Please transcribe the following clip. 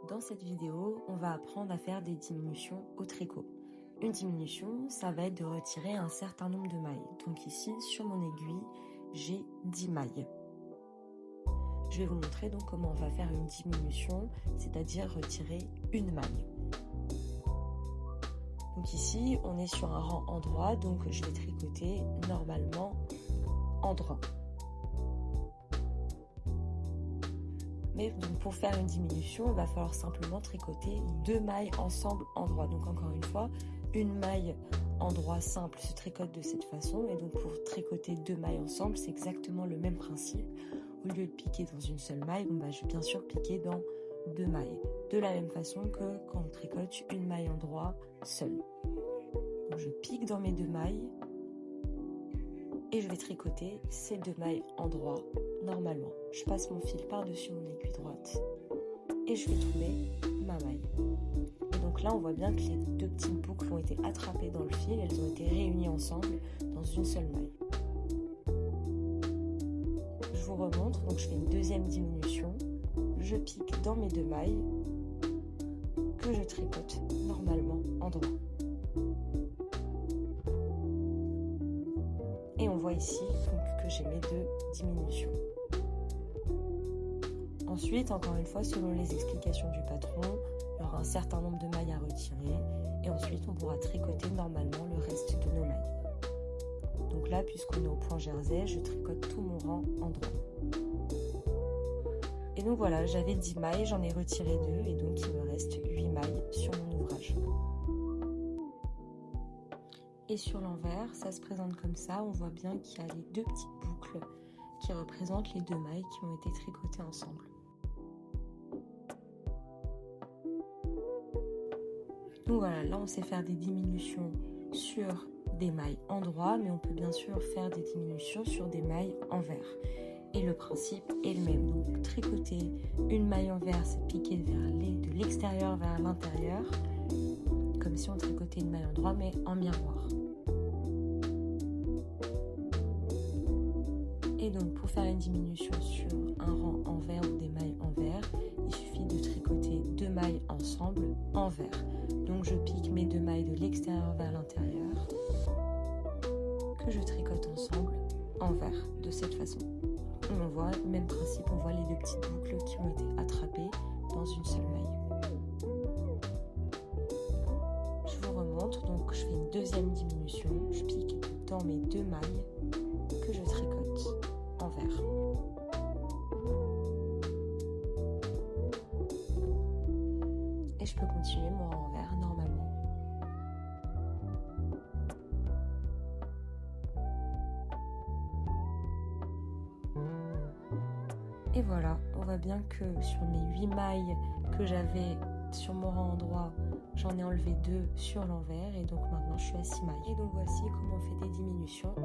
Dans cette vidéo, on va apprendre à faire des diminutions au tricot. Une diminution, ça va être de retirer un certain nombre de mailles. Donc ici, sur mon aiguille, j'ai 10 mailles. Je vais vous montrer donc comment on va faire une diminution, c'est-à-dire retirer une maille. Donc ici, on est sur un rang endroit, donc je vais tricoter normalement endroit. Mais donc pour faire une diminution, il va falloir simplement tricoter 2 mailles ensemble endroit. Donc encore une fois, une maille endroit simple se tricote de cette façon. Et donc pour tricoter 2 mailles ensemble, c'est exactement le même principe. Au lieu de piquer dans une seule maille, je vais bien sûr piquer dans 2 mailles. De la même façon que quand on tricote une maille endroit seule. Donc je pique dans mes 2 mailles et je vais tricoter ces 2 mailles endroit normalement. Je passe mon fil par-dessus mon aiguille droite et je vais trouver ma maille. Et donc là, on voit bien que les 2 petites boucles ont été attrapées dans le fil, elles ont été réunies ensemble dans une seule maille. Je vous remontre, donc je fais une deuxième diminution, je pique dans mes 2 mailles que je tricote normalement endroit. Et on voit ici donc, que j'ai mes 2 diminutions. Ensuite, encore une fois, selon les explications du patron, il y aura un certain nombre de mailles à retirer et ensuite on pourra tricoter normalement le reste de nos mailles. Donc là, puisqu'on est au point jersey, je tricote tout mon rang en droit. Et donc voilà, j'avais 10 mailles, j'en ai retiré 2 et donc il me reste 8 mailles sur mon ouvrage. Et sur l'envers, ça se présente comme ça, on voit bien qu'il y a les 2 petites boucles qui représentent les 2 mailles qui ont été tricotées ensemble. Donc voilà, là on sait faire des diminutions sur des mailles endroit, mais on peut bien sûr faire des diminutions sur des mailles envers. Et le principe est le même. Donc tricoter une maille envers, c'est piquer de l'extérieur vers l'intérieur, comme si on tricotait une maille endroit, mais en miroir. Et donc pour faire une diminution sur un rang envers ou des mailles envers, il suffit de tricoter 2 mailles ensemble envers. Donc je pique mes 2 mailles de l'extérieur vers l'intérieur, que je tricote ensemble envers, de cette façon. Et on voit le même principe, on voit les 2 petites boucles qui ont été attrapées dans une seule maille. Je vous remontre, donc je fais une deuxième diminution, je pique dans mes 2 mailles que je tricote envers. Et je peux continuer mon rang envers normalement. Et voilà, on voit bien que sur mes 8 mailles que j'avais sur mon rang endroit, j'en ai enlevé 2 sur l'envers et donc maintenant je suis à 6 mailles. Et donc voici comment on fait des diminutions.